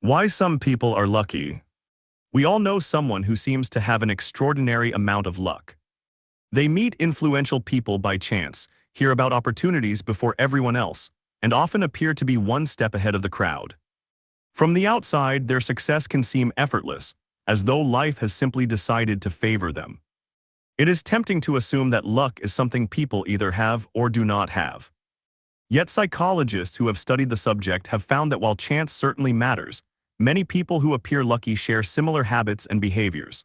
Why some people are lucky. We all know someone who seems to have an extraordinary amount of luck. They meet influential people by chance, hear about opportunities before everyone else, and often appear to be one step ahead of the crowd. From the outside, their success can seem effortless, as though life has simply decided to favor them. It is tempting to assume that luck is something people either have or do not have. Yet psychologists who have studied the subject have found that while chance certainly matters, many people who appear lucky share similar habits and behaviors.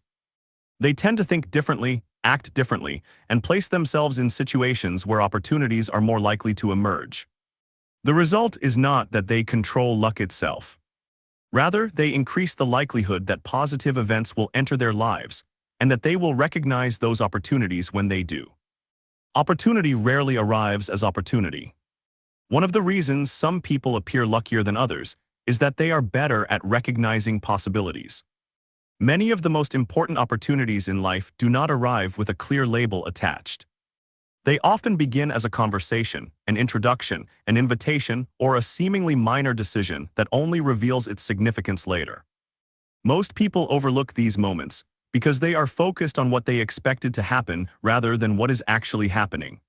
They tend to think differently, act differently, and place themselves in situations where opportunities are more likely to emerge. The result is not that they control luck itself. Rather, they increase the likelihood that positive events will enter their lives, and that they will recognize those opportunities when they do. Opportunity rarely arrives as opportunity. One of the reasons some people appear luckier than others is that they are better at recognizing possibilities. Many of the most important opportunities in life do not arrive with a clear label attached. They often begin as a conversation, an introduction, an invitation, or a seemingly minor decision that only reveals its significance later. Most people overlook these moments because they are focused on what they expected to happen rather than what is actually happening.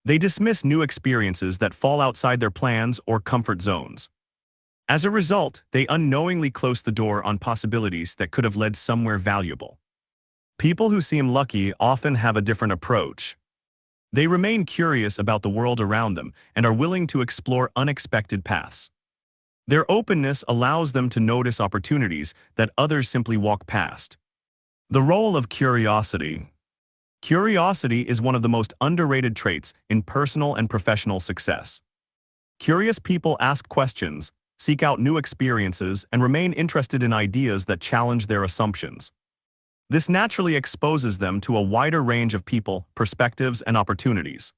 They dismiss new experiences that fall outside their plans or comfort zones. As a result, they unknowingly close the door on possibilities that could have led somewhere valuable. People who seem lucky often have a different approach. They remain curious about the world around them and are willing to explore unexpected paths. Their openness allows them to notice opportunities that others simply walk past. The role of curiosity. Curiosity is one of the most underrated traits in personal and professional success. Curious people ask questions, seek out new experiences, and remain interested in ideas that challenge their assumptions. This naturally exposes them to a wider range of people, perspectives, and opportunities.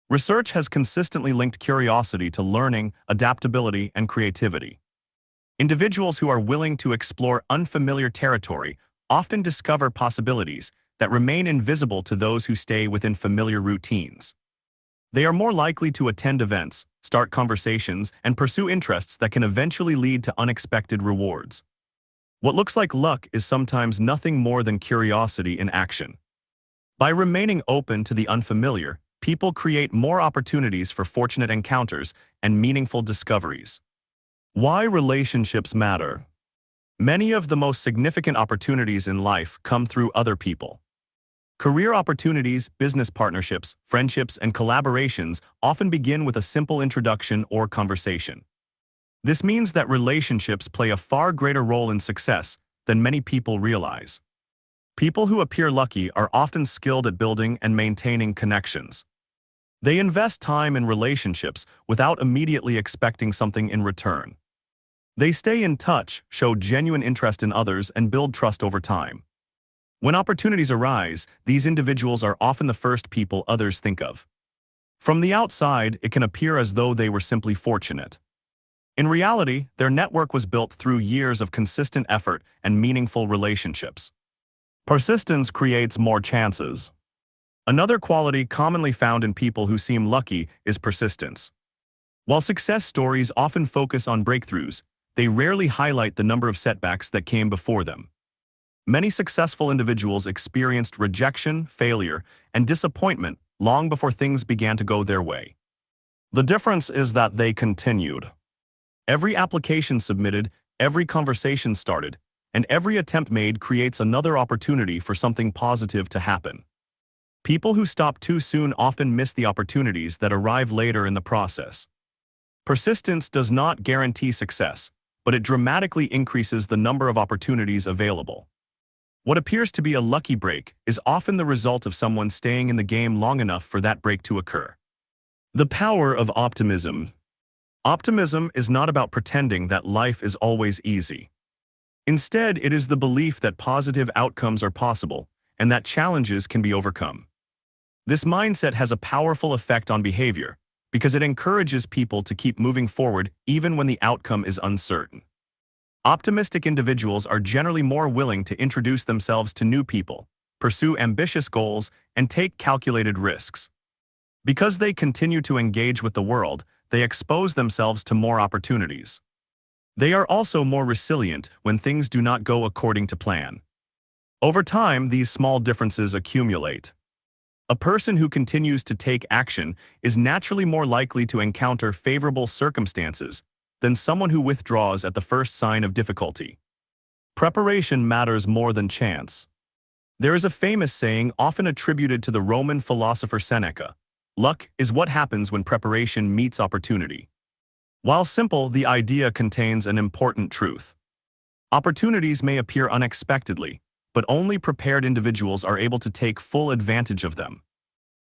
Research has consistently linked curiosity to learning, adaptability, and creativity. Individuals who are willing to explore unfamiliar territory often discover possibilities that remain invisible to those who stay within familiar routines. They are more likely to attend events, start conversations, and pursue interests that can eventually lead to unexpected rewards. What looks like luck is sometimes nothing more than curiosity in action. By remaining open to the unfamiliar, people create more opportunities for fortunate encounters and meaningful discoveries. Why relationships matter. Many of the most significant opportunities in life come through other people. Career opportunities, business partnerships, friendships, and collaborations often begin with a simple introduction or conversation. This means that relationships play a far greater role in success than many people realize. People who appear lucky are often skilled at building and maintaining connections. They invest time in relationships without immediately expecting something in return. They stay in touch, show genuine interest in others, and build trust over time. When opportunities arise, these individuals are often the first people others think of. From the outside, it can appear as though they were simply fortunate. In reality, their network was built through years of consistent effort and meaningful relationships. Persistence creates more chances. Another quality commonly found in people who seem lucky is persistence. While success stories often focus on breakthroughs, they rarely highlight the number of setbacks that came before them. Many successful individuals experienced rejection, failure, and disappointment long before things began to go their way. The difference is that they continued. Every application submitted, every conversation started, and every attempt made creates another opportunity for something positive to happen. People who stop too soon often miss the opportunities that arrive later in the process. Persistence does not guarantee success, but it dramatically increases the number of opportunities available. What appears to be a lucky break is often the result of someone staying in the game long enough for that break to occur. The power of optimism. Optimism is not about pretending that life is always easy. Instead, it is the belief that positive outcomes are possible and that challenges can be overcome. This mindset has a powerful effect on behavior because it encourages people to keep moving forward even when the outcome is uncertain. Optimistic individuals are generally more willing to introduce themselves to new people, pursue ambitious goals, and take calculated risks. Because they continue to engage with the world, they expose themselves to more opportunities. They are also more resilient when things do not go according to plan. Over time, these small differences accumulate. A person who continues to take action is naturally more likely to encounter favorable circumstances than someone who withdraws at the first sign of difficulty. Preparation matters more than chance. There is a famous saying often attributed to the Roman philosopher Seneca: "Luck is what happens when preparation meets opportunity." While simple, the idea contains an important truth. Opportunities may appear unexpectedly, but only prepared individuals are able to take full advantage of them.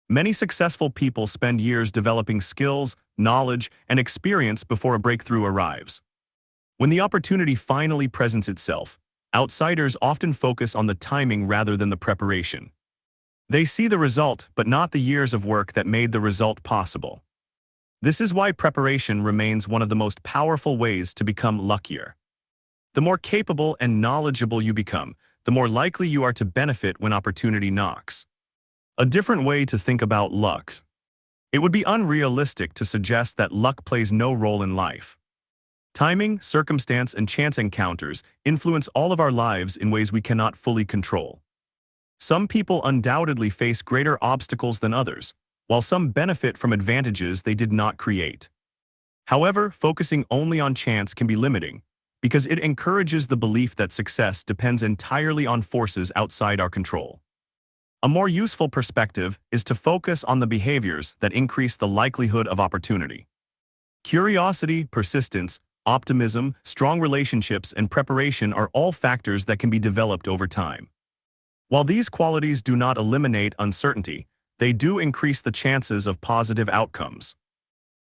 Many successful people spend years developing skills, knowledge, and experience before a breakthrough arrives. When the opportunity finally presents itself, outsiders often focus on the timing rather than the preparation. They see the result, but not the years of work that made the result possible. This is why preparation remains one of the most powerful ways to become luckier. The more capable and knowledgeable you become, the more likely you are to benefit when opportunity knocks. A different way to think about luck. It would be unrealistic to suggest that luck plays no role in life. Timing, circumstance, and chance encounters influence all of our lives in ways we cannot fully control. Some people undoubtedly face greater obstacles than others, while some benefit from advantages they did not create. However, focusing only on chance can be limiting, because it encourages the belief that success depends entirely on forces outside our control. A more useful perspective is to focus on the behaviors that increase the likelihood of opportunity. Curiosity, persistence, optimism, strong relationships, and preparation are all factors that can be developed over time. While these qualities do not eliminate uncertainty, they do increase the chances of positive outcomes.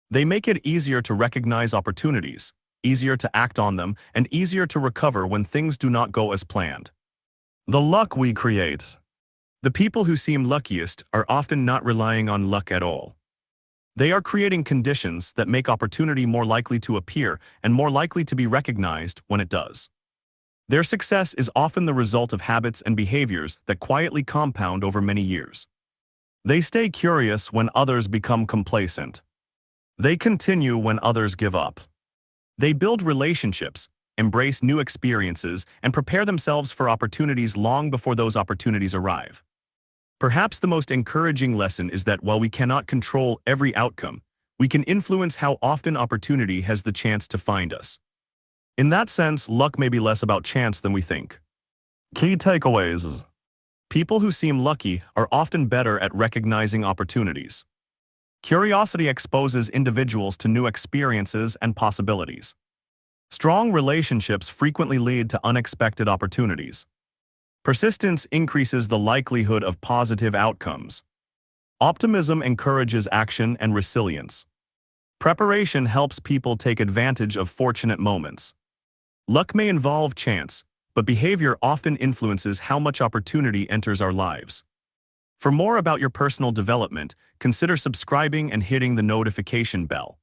They make it easier to recognize opportunities, easier to act on them, and easier to recover when things do not go as planned. The luck we create. The people who seem luckiest are often not relying on luck at all. They are creating conditions that make opportunity more likely to appear and more likely to be recognized when it does. Their success is often the result of habits and behaviors that quietly compound over many years. They stay curious when others become complacent. They continue when others give up. They build relationships, embrace new experiences, and prepare themselves for opportunities long before those opportunities arrive. Perhaps the most encouraging lesson is that while we cannot control every outcome, we can influence how often opportunity has the chance to find us. In that sense, luck may be less about chance than we think. Key takeaways. People who seem lucky are often better at recognizing opportunities. Curiosity exposes individuals to new experiences and possibilities. Strong relationships frequently lead to unexpected opportunities. Persistence increases the likelihood of positive outcomes. Optimism encourages action and resilience. Preparation helps people take advantage of fortunate moments. Luck may involve chance, but behavior often influences how much opportunity enters our lives. For more about your personal development, consider subscribing and hitting the notification bell.